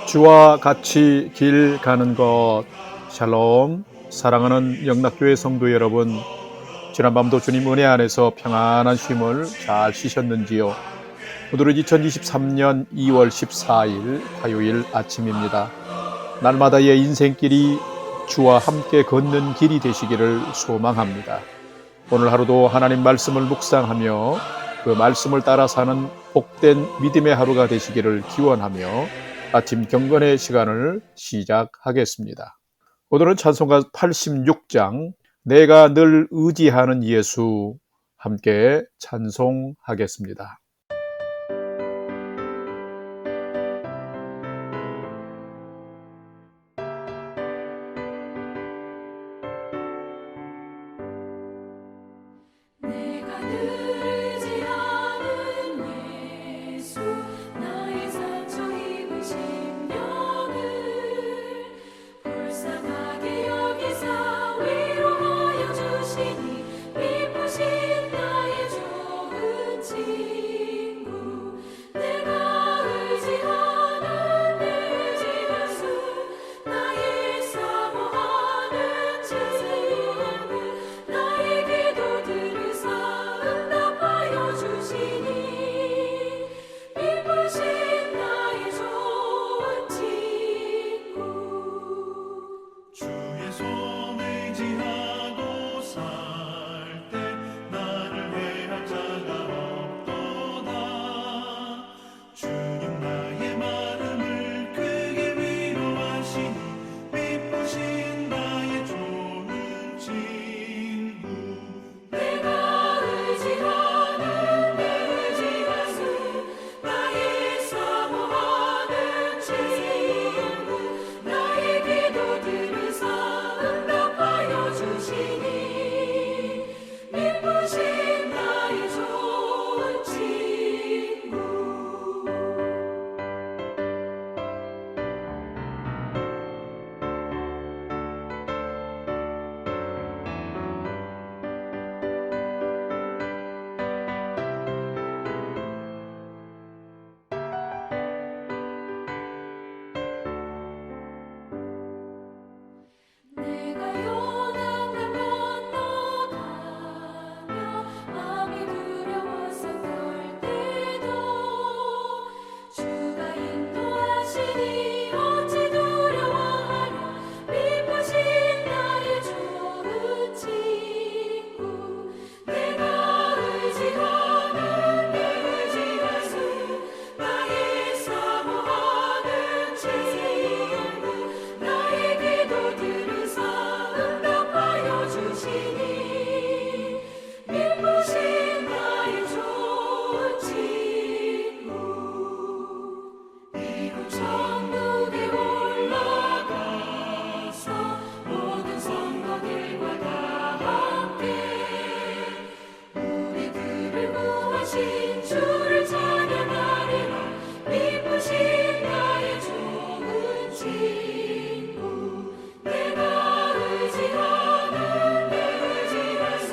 주와 같이 길 가는 것. 샬롬. 사랑하는 영락교회 성도 여러분, 지난밤도 주님 은혜 안에서 평안한 쉼을 잘 쉬셨는지요? 오늘은 2023년 2월 14일 화요일 아침입니다. 날마다의 인생길이 주와 함께 걷는 길이 되시기를 소망합니다. 오늘 하루도 하나님 말씀을 묵상하며 그 말씀을 따라 사는 복된 믿음의 하루가 되시기를 기원하며 아침 경건의 시간을 시작하겠습니다. 오늘은 찬송가 86장 내가 늘 의지하는 예수 함께 찬송하겠습니다. 내가 늘 의지하는 예수 나의 상처 입은 심령을 불쌍하게 여기사 위로하여 주시니 미쁘신 나의 좋은 친구 내가 의지하는 내 의지하수 나의 사모하는 친구 나의 기도 들으사 응답하여 주시니 미쁘신 나의 좋은 친구 주의 손 의지하고 살 때 나를 해할 자가 없도다. 주님 나의 마음을 크게 위로하시니 미쁘신 나의 좋은 친구 내가 의지하는 내 의지하수 나의 사모하는 친구 나의 기도 들으사 응답하여 주시니 미쁘신 나의 좋은 친구 내가 요단강 건너가며 마음이 두려워서 떨 때도 주가 인도하시니 어찌 두려워하랴 미쁘신 나의 좋은 친구 내가 의지하는 내 의지하수 나의 사모하는 친구 나의 기도 들으사 응답하여 주시니 미쁘신 나의 좋은 친구 이곳 천국에 올라가서 모든 성도들과 다 함께 우리들을 구하신 주를 찬양하리라 미쁘신 나의 좋은 친구 내가 의지하는 내 의지하수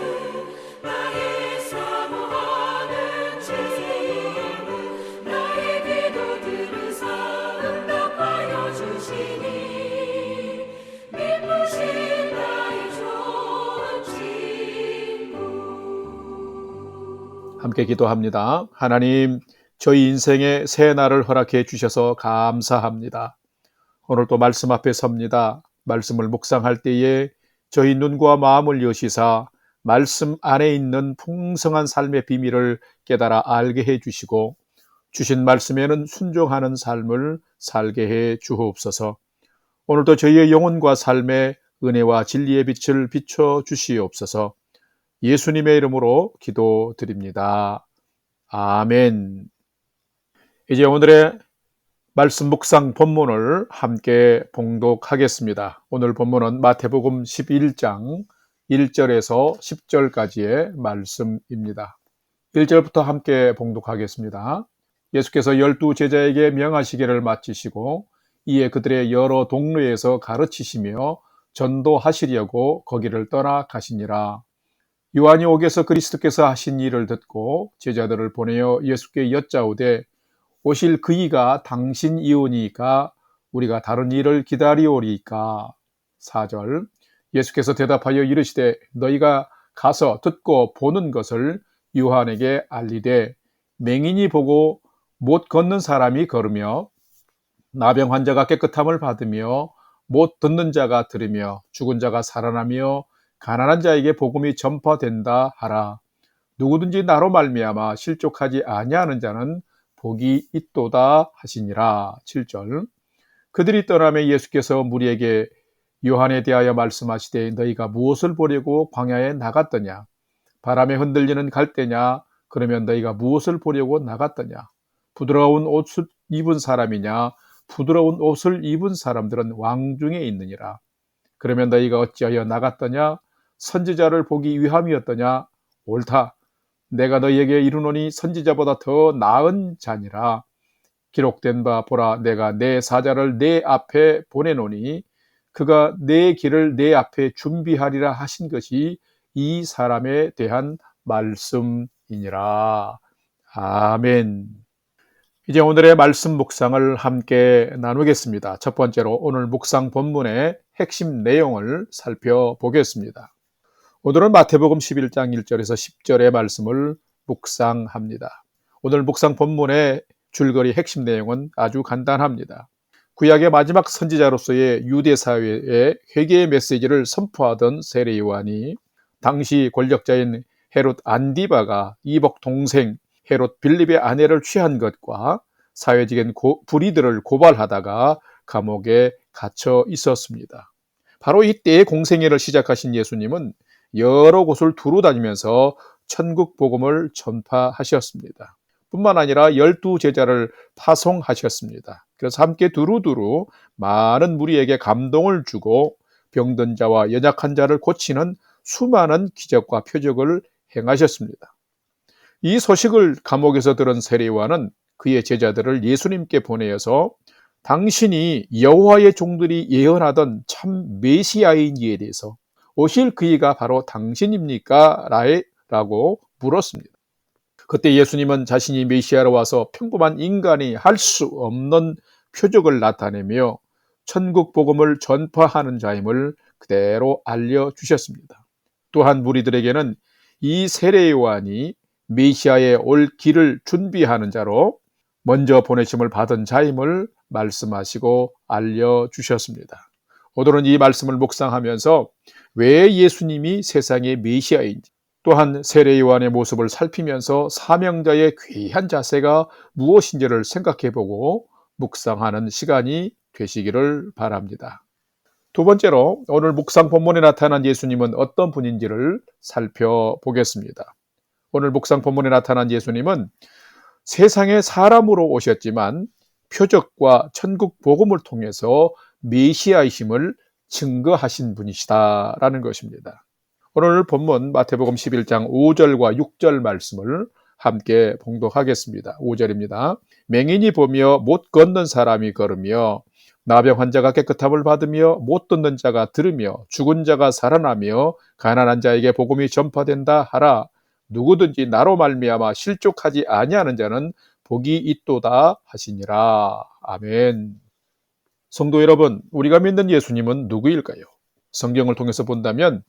나의 사모하는 친구 나의 기도 들으사 응답하여 주시니 미쁘신 나의 좋은 친구 함께 기도합니다. 하나님, 저희 인생에 새 날을 허락해 주셔서 감사합니다. 오늘 또 말씀 앞에 섭니다. 말씀을 묵상할 때에 저희 눈과 마음을 여시사 말씀 안에 있는 풍성한 삶의 비밀을 깨달아 알게 해 주시고 주신 말씀에는 순종하는 삶을 살게 해 주옵소서. 오늘도 저희의 영혼과 삶에 은혜와 진리의 빛을 비춰 주시옵소서. 예수님의 이름으로 기도드립니다. 아멘. 이제 오늘의 말씀 묵상 본문을 함께 봉독하겠습니다. 오늘 본문은 마태복음 11장 1절에서 10절까지의 말씀입니다. 1절부터 함께 봉독하겠습니다. 예수께서 12 제자에게 명하시기를 마치시고 이에 그들의 여러 동네에서 가르치시며 전도하시려고 거기를 떠나 가시니라. 요한이 옥에서 그리스도께서 하신 일을 듣고 제자들을 보내어 예수께 여짜오되 오실 그이가 당신이오니까 우리가 다른 일을 기다리오리까. 4절 예수께서 대답하여 이르시되 너희가 가서 듣고 보는 것을 요한에게 알리되 맹인이 보고 못 걷는 사람이 걸으며 나병 환자가 깨끗함을 받으며 못 듣는 자가 들으며 죽은 자가 살아나며 가난한 자에게 복음이 전파된다 하라. 누구든지 나로 말미암아 실족하지 아니하는 자는 복이 있도다 하시니라. 7절 그들이 떠나며 예수께서 무리에게 요한에 대하여 말씀하시되 너희가 무엇을 보려고 광야에 나갔더냐? 바람에 흔들리는 갈대냐? 그러면 너희가 무엇을 보려고 나갔더냐? 부드러운 옷을 입은 사람이냐? 부드러운 옷을 입은 사람들은 왕중에 있느니라. 그러면 너희가 어찌하여 나갔더냐? 선지자를 보기 위함이었더냐? 옳다. 내가 너희에게 이르노니 선지자보다 더 나은 자니라. 기록된 바 보라 내가 내 사자를 내 앞에 보내노니 그가 내 길을 내 앞에 준비하리라 하신 것이 이 사람에 대한 말씀이니라. 아멘. 이제 오늘의 말씀 묵상을 함께 나누겠습니다. 첫 번째로 오늘 묵상 본문의 핵심 내용을 살펴보겠습니다. 오늘은 마태복음 11장 1절에서 10절의 말씀을 묵상합니다. 오늘 묵상 본문의 줄거리 핵심 내용은 아주 간단합니다. 구약의 마지막 선지자로서의 유대 사회에 회개의 메시지를 선포하던 세례 요한이 당시 권력자인 헤롯 안디바가 이복 동생 헤롯 빌립의 아내를 취한 것과 사회적인 불의들을 고발하다가 감옥에 갇혀 있었습니다. 바로 이때의 공생애를 시작하신 예수님은 여러 곳을 두루 다니면서 천국 복음을 전파하셨습니다. 뿐만 아니라 12제자를 파송하셨습니다. 그래서 함께 두루두루 많은 무리에게 감동을 주고 병든 자와 연약한 자를 고치는 수많은 기적과 표적을 행하셨습니다. 이 소식을 감옥에서 들은 세례 요한은 그의 제자들을 예수님께 보내어서 당신이 여호와의 종들이 예언하던 참 메시아인 이에 대해서 오실 그이가 바로 당신입니까? 라고 물었습니다. 그때 예수님은 자신이 메시아로 와서 평범한 인간이 할 수 없는 표적을 나타내며 천국 복음을 전파하는 자임을 그대로 알려주셨습니다. 또한 무리들에게는 이 세례 요한이 메시아의 올 길을 준비하는 자로 먼저 보내심을 받은 자임을 말씀하시고 알려주셨습니다. 오늘은 이 말씀을 묵상하면서 왜 예수님이 세상의 메시아인지, 또한 세례 요한의 모습을 살피면서 사명자의 귀한 자세가 무엇인지를 생각해보고 묵상하는 시간이 되시기를 바랍니다. 두 번째로 오늘 묵상 본문에 나타난 예수님은 어떤 분인지를 살펴보겠습니다. 오늘 묵상 본문에 나타난 예수님은 세상에 사람으로 오셨지만 표적과 천국 복음을 통해서 메시아이심을 증거하신 분이시다라는 것입니다. 오늘 본문 마태복음 11장 5절과 6절 말씀을 함께 봉독하겠습니다. 5절입니다. 맹인이 보며 못 걷는 사람이 걸으며 나병 환자가 깨끗함을 받으며 못 듣는 자가 들으며 죽은 자가 살아나며 가난한 자에게 복음이 전파된다 하라. 누구든지 나로 말미암아 실족하지 아니하는 자는 복이 있도다 하시니라. 아멘. 성도 여러분, 우리가 믿는 예수님은 누구일까요? 성경을 통해서 본다면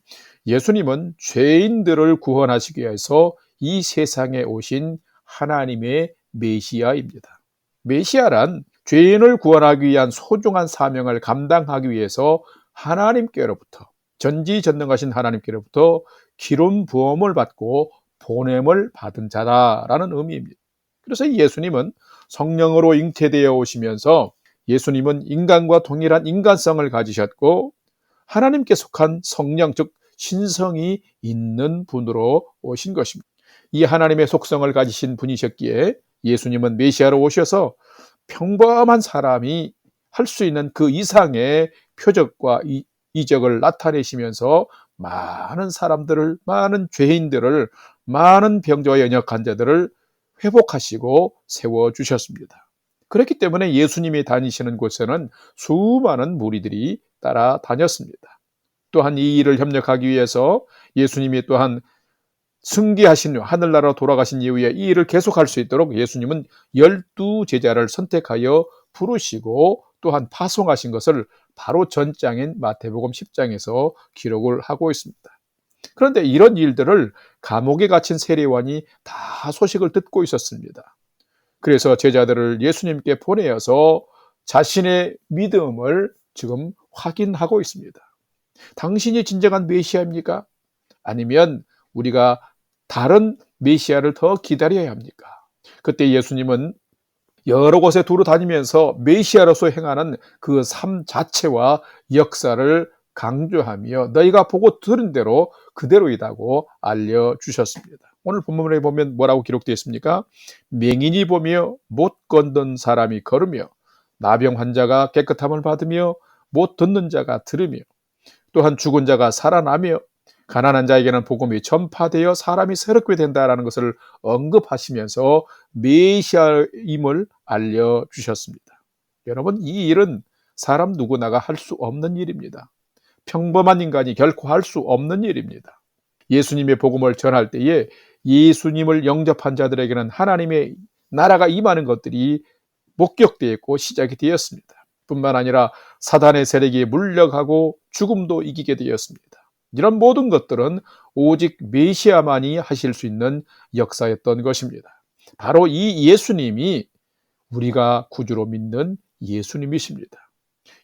예수님은 죄인들을 구원하시기 위해서 이 세상에 오신 하나님의 메시아입니다. 메시아란 죄인을 구원하기 위한 소중한 사명을 감당하기 위해서 하나님께로부터, 전지전능하신 하나님께로부터 기름 부음을 받고 보냄을 받은 자다라는 의미입니다. 그래서 예수님은 성령으로 잉태되어 오시면서 예수님은 인간과 동일한 인간성을 가지셨고 하나님께 속한 성령, 즉 신성이 있는 분으로 오신 것입니다. 이 하나님의 속성을 가지신 분이셨기에 예수님은 메시아로 오셔서 평범한 사람이 할 수 있는 그 이상의 표적과 이적을 나타내시면서 많은 사람들을, 많은 죄인들을, 많은 병자와 연약한 자들을 회복하시고 세워주셨습니다. 그렇기 때문에 예수님이 다니시는 곳에는 수많은 무리들이 따라다녔습니다. 또한 이 일을 협력하기 위해서 예수님이 또한 승계하신 하늘나라 돌아가신 이후에 이 일을 계속할 수 있도록 예수님은 12제자를 선택하여 부르시고 또한 파송하신 것을 바로 전장인 마태복음 10장에서 기록을 하고 있습니다. 그런데 이런 일들을 감옥에 갇힌 세례요한이 다 소식을 듣고 있었습니다. 그래서 제자들을 예수님께 보내어서 자신의 믿음을 지금 확인하고 있습니다. 당신이 진정한 메시아입니까? 아니면 우리가 다른 메시아를 더 기다려야 합니까? 그때 예수님은 여러 곳에 두루 다니면서 메시아로서 행하는 그 삶 자체와 역사를 강조하며 너희가 보고 들은 대로 그대로이다고 알려주셨습니다. 오늘 본문에 보면 뭐라고 기록되어 있습니까? 맹인이 보며 못 걷는 사람이 걸으며 나병 환자가 깨끗함을 받으며 못 듣는 자가 들으며 또한 죽은 자가 살아나며 가난한 자에게는 복음이 전파되어 사람이 새롭게 된다라는 것을 언급하시면서 메시아임을 알려주셨습니다. 여러분, 이 일은 사람 누구나가 할 수 없는 일입니다. 평범한 인간이 결코 할 수 없는 일입니다. 예수님의 복음을 전할 때에 예수님을 영접한 자들에게는 하나님의 나라가 임하는 것들이 목격되었고 시작이 되었습니다. 뿐만 아니라 사단의 세력이 물려가고 죽음도 이기게 되었습니다. 이런 모든 것들은 오직 메시아만이 하실 수 있는 역사였던 것입니다. 바로 이 예수님이 우리가 구주로 믿는 예수님이십니다.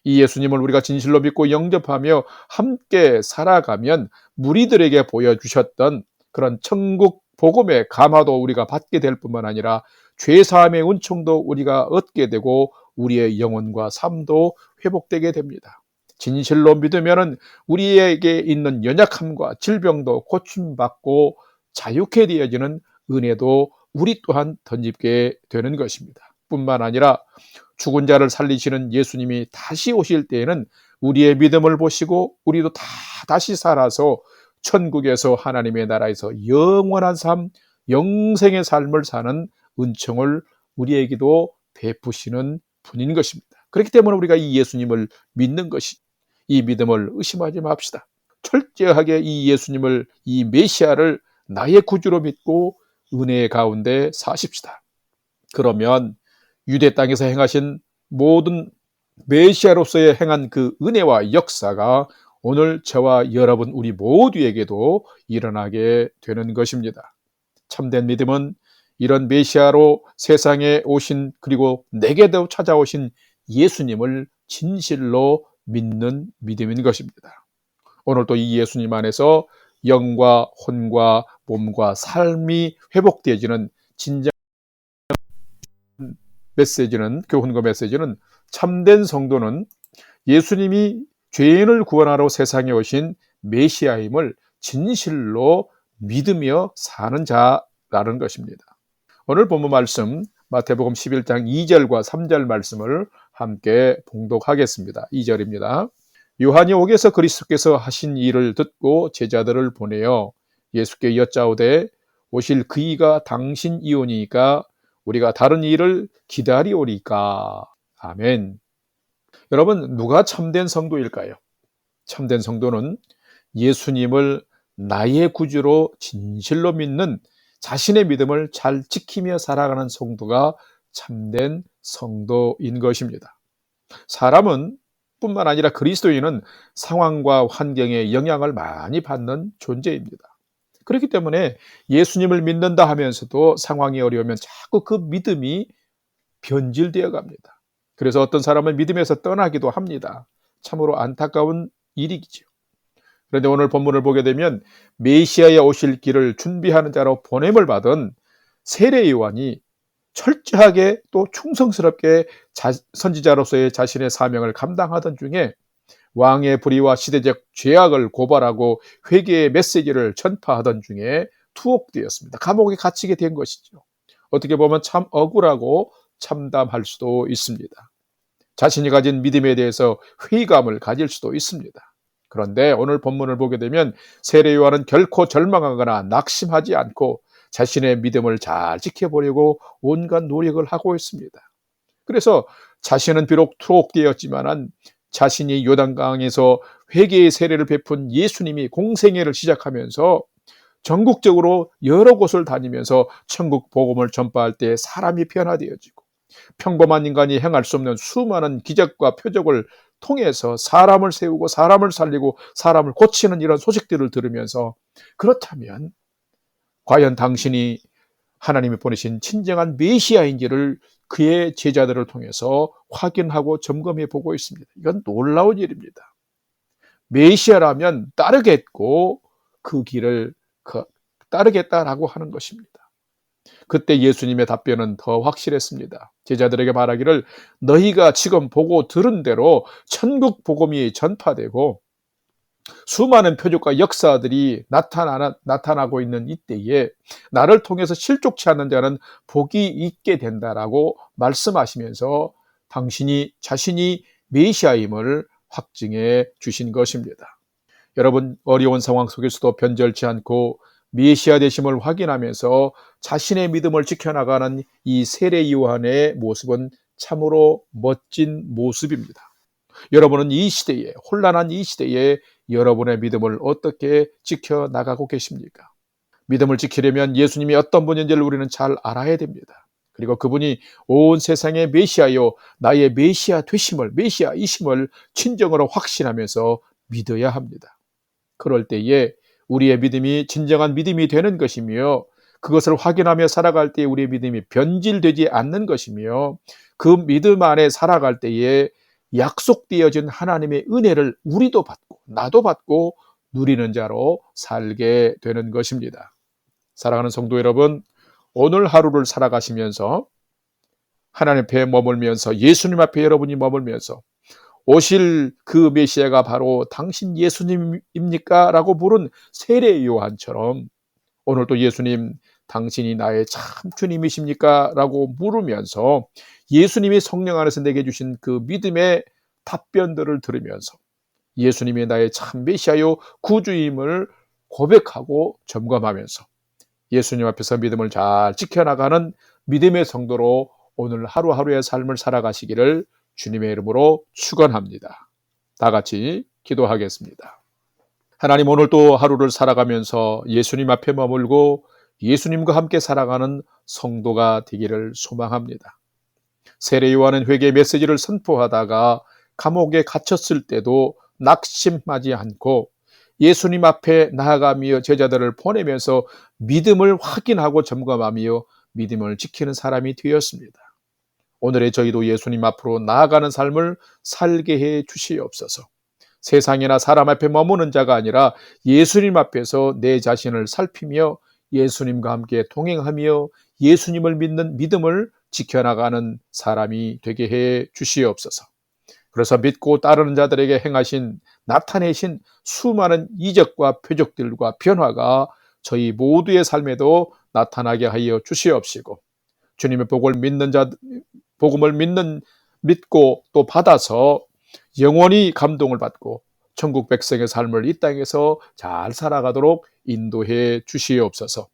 이 예수님을 우리가 진실로 믿고 영접하며 함께 살아가면 무리들에게 보여주셨던 그런 천국 복음의 감화도 우리가 받게 될 뿐만 아니라 죄사함의 은총도 우리가 얻게 되고 우리의 영혼과 삶도 회복되게 됩니다. 진실로 믿으면 우리에게 있는 연약함과 질병도 고침받고 자유케 되어지는 은혜도 우리 또한 덧입게 되는 것입니다. 뿐만 아니라 죽은 자를 살리시는 예수님이 다시 오실 때에는 우리의 믿음을 보시고 우리도 다 다시 살아서 천국에서 하나님의 나라에서 영원한 삶, 영생의 삶을 사는 은총을 우리에게도 베푸시는 분인 것입니다. 그렇기 때문에 우리가 이 예수님을 믿는 것이, 이 믿음을 의심하지 맙시다. 철저하게 이 예수님을, 이 메시아를 나의 구주로 믿고 은혜의 가운데 사십시다. 그러면 유대 땅에서 행하신 모든 메시아로서의 행한 그 은혜와 역사가 오늘 저와 여러분 우리 모두에게도 일어나게 되는 것입니다. 참된 믿음은 이런 메시아로 세상에 오신 그리고 내게도 찾아오신 예수님을 진실로 믿는 믿음인 것입니다. 오늘도 이 예수님 안에서 영과 혼과 몸과 삶이 회복되어지는 진정 메시지는, 교훈과 메시지는, 참된 성도는 예수님이 죄인을 구원하러 세상에 오신 메시아임을 진실로 믿으며 사는 자라는 것입니다. 오늘 본문 말씀 마태복음 11장 2절과 3절 말씀을 함께 봉독하겠습니다. 2절입니다. 요한이 옥에서 그리스도께서 하신 일을 듣고 제자들을 보내어 예수께 여짜오되 오실 그이가 당신이오니까 우리가 다른 일을 기다리오리까. 아멘. 여러분, 누가 참된 성도일까요? 참된 성도는 예수님을 나의 구주로 진실로 믿는 자신의 믿음을 잘 지키며 살아가는 성도가 참된 성도인 것입니다. 사람은 뿐만 아니라 그리스도인은 상황과 환경에 영향을 많이 받는 존재입니다. 그렇기 때문에 예수님을 믿는다 하면서도 상황이 어려우면 자꾸 그 믿음이 변질되어 갑니다. 그래서 어떤 사람은 믿음에서 떠나기도 합니다. 참으로 안타까운 일이죠. 그런데 오늘 본문을 보게 되면 메시아에 오실 길을 준비하는 자로 보냄을 받은 세례 요한이 철저하게 또 충성스럽게 선지자로서의 자신의 사명을 감당하던 중에 왕의 불의와 시대적 죄악을 고발하고 회개의 메시지를 전파하던 중에 투옥되었습니다. 감옥에 갇히게 된 것이죠. 어떻게 보면 참 억울하고 참담할 수도 있습니다. 자신이 가진 믿음에 대해서 회의감을 가질 수도 있습니다. 그런데 오늘 본문을 보게 되면 세례 요한은 결코 절망하거나 낙심하지 않고 자신의 믿음을 잘 지켜보려고 온갖 노력을 하고 있습니다. 그래서 자신은 비록 투옥되었지만 자신이 요단강에서 회개의 세례를 베푼 예수님이 공생애를 시작하면서 전국적으로 여러 곳을 다니면서 천국 복음을 전파할 때 사람이 변화되어지고 평범한 인간이 행할 수 없는 수많은 기적과 표적을 통해서 사람을 세우고 사람을 살리고 사람을 고치는 이런 소식들을 들으면서, 그렇다면 과연 당신이 하나님이 보내신 진정한 메시아인지를 그의 제자들을 통해서 확인하고 점검해 보고 있습니다. 이건 놀라운 일입니다. 메시아라면 따르겠고 그 길을 따르겠다라고 하는 것입니다. 그때 예수님의 답변은 더 확실했습니다. 제자들에게 말하기를, 너희가 지금 보고 들은 대로 천국 복음이 전파되고 수많은 표적과 역사들이 나타나고 있는 이때에 나를 통해서 실족치 않는 자는 복이 있게 된다라고 말씀하시면서 자신이 메시아임을 확증해 주신 것입니다. 여러분, 어려운 상황 속에서도 변절치 않고 메시아 되심을 확인하면서 자신의 믿음을 지켜나가는 이 세례 요한의 모습은 참으로 멋진 모습입니다. 여러분은 이 시대에, 혼란한 이 시대에 여러분의 믿음을 어떻게 지켜나가고 계십니까? 믿음을 지키려면 예수님이 어떤 분인지를 우리는 잘 알아야 됩니다. 그리고 그분이 온 세상의 메시아요, 나의 메시아이심을 진정으로 확신하면서 믿어야 합니다. 그럴 때에 우리의 믿음이 진정한 믿음이 되는 것이며, 그것을 확인하며 살아갈 때에 우리의 믿음이 변질되지 않는 것이며, 그 믿음 안에 살아갈 때에 약속되어진 하나님의 은혜를 우리도 받고 나도 받고 누리는 자로 살게 되는 것입니다. 사랑하는 성도 여러분, 오늘 하루를 살아가시면서 하나님 앞에 머물면서, 예수님 앞에 여러분이 머물면서 오실 그 메시아가 바로 당신 예수님입니까? 라고 물은 세례 요한처럼 오늘도 예수님, 당신이 나의 참 주님이십니까? 라고 물으면서 예수님이 성령 안에서 내게 주신 그 믿음의 답변들을 들으면서 예수님이 나의 참 메시아요 구주임을 고백하고 점검하면서 예수님 앞에서 믿음을 잘 지켜나가는 믿음의 성도로 오늘 하루하루의 삶을 살아가시기를 주님의 이름으로 축원합니다. 다 같이 기도하겠습니다. 하나님, 오늘도 하루를 살아가면서 예수님 앞에 머물고 예수님과 함께 살아가는 성도가 되기를 소망합니다. 세례 요한은 회개 메시지를 선포하다가 감옥에 갇혔을 때도 낙심하지 않고 예수님 앞에 나아가며 제자들을 보내면서 믿음을 확인하고 점검하며 믿음을 지키는 사람이 되었습니다. 오늘의 저희도 예수님 앞으로 나아가는 삶을 살게 해 주시옵소서. 세상이나 사람 앞에 머무는 자가 아니라 예수님 앞에서 내 자신을 살피며 예수님과 함께 동행하며 예수님을 믿는 믿음을 지켜나가는 사람이 되게 해 주시옵소서. 그래서 믿고 따르는 자들에게 나타내신 수많은 이적과 표적들과 변화가 저희 모두의 삶에도 나타나게 하여 주시옵시고, 주님의 복음을 믿고 또 받아서 영원히 감동을 받고 천국 백성의 삶을 이 땅에서 잘 살아가도록 인도해 주시옵소서.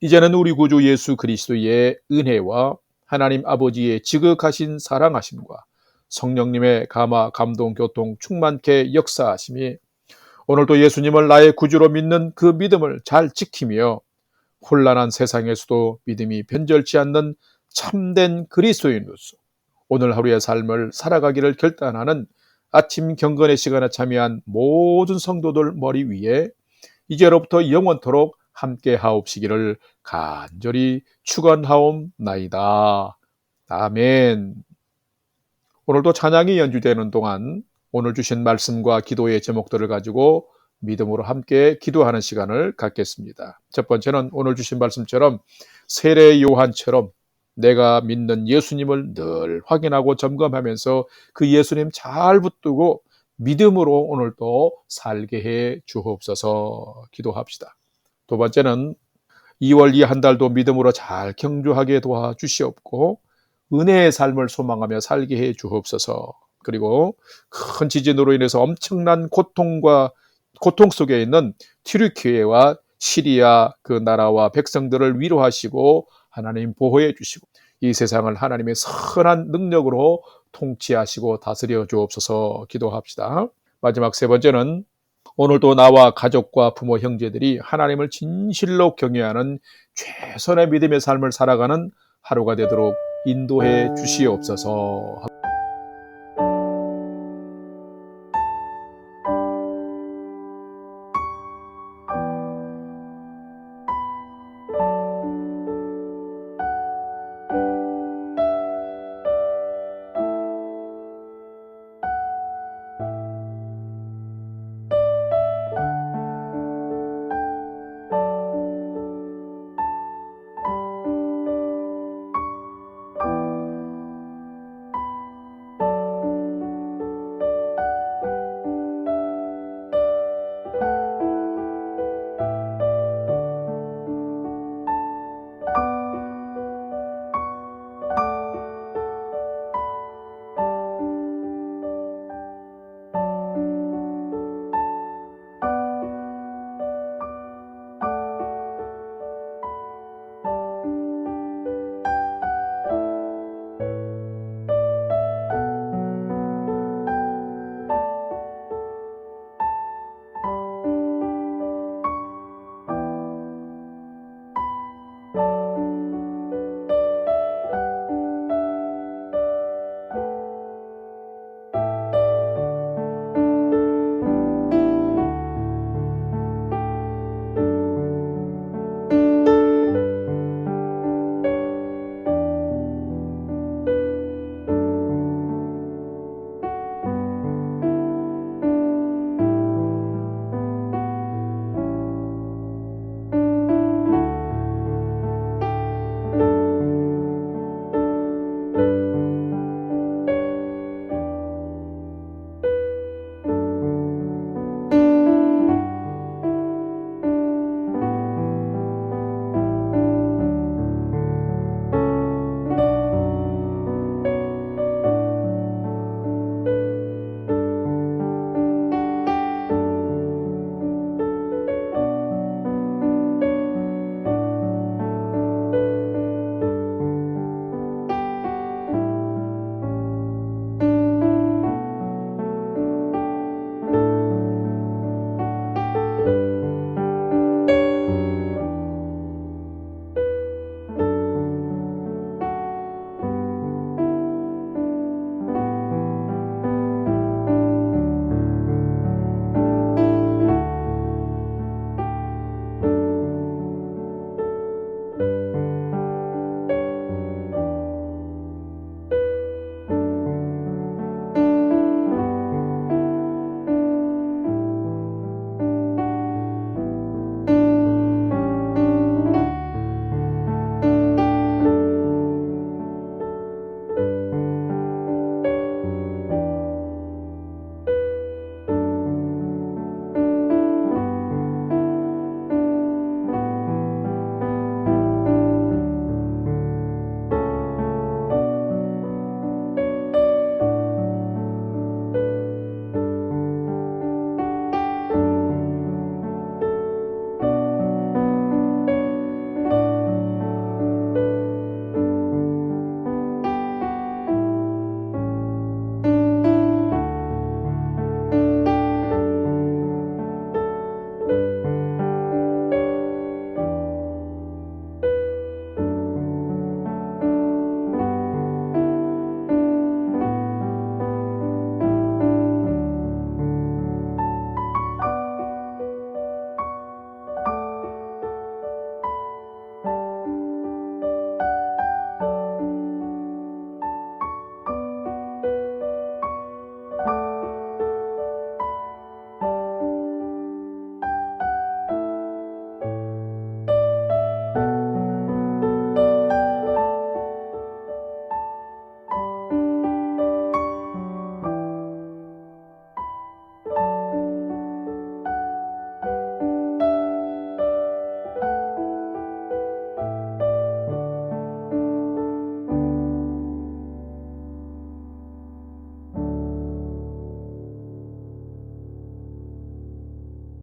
이제는 우리 구주 예수 그리스도의 은혜와 하나님 아버지의 지극하신 사랑하심과 성령님의 감화, 감동, 교통 충만케 역사하심이 오늘도 예수님을 나의 구주로 믿는 그 믿음을 잘 지키며 혼란한 세상에서도 믿음이 변절치 않는 참된 그리스도인으로서 오늘 하루의 삶을 살아가기를 결단하는 아침 경건의 시간에 참여한 모든 성도들 머리 위에 이제로부터 영원토록 함께 하옵시기를 간절히 축원하옵나이다. 아멘. 오늘도 찬양이 연주되는 동안 오늘 주신 말씀과 기도의 제목들을 가지고 믿음으로 함께 기도하는 시간을 갖겠습니다. 첫 번째는 오늘 주신 말씀처럼 세례 요한처럼 내가 믿는 예수님을 늘 확인하고 점검하면서 그 예수님 잘 붙들고 믿음으로 오늘도 살게 해 주옵소서. 기도합시다. 두 번째는 2월 이 한 달도 믿음으로 잘 경주하게 도와주시옵고 은혜의 삶을 소망하며 살게 해 주옵소서. 그리고 큰 지진으로 인해서 엄청난 고통 속에 있는 튀르키예와 시리아 그 나라와 백성들을 위로하시고 하나님 보호해 주시고 이 세상을 하나님의 선한 능력으로 통치하시고 다스려 주옵소서. 기도합시다. 마지막 세 번째는 오늘도 나와 가족과 부모 형제들이 하나님을 진실로 경외하는 최선의 믿음의 삶을 살아가는 하루가 되도록 인도해 주시옵소서.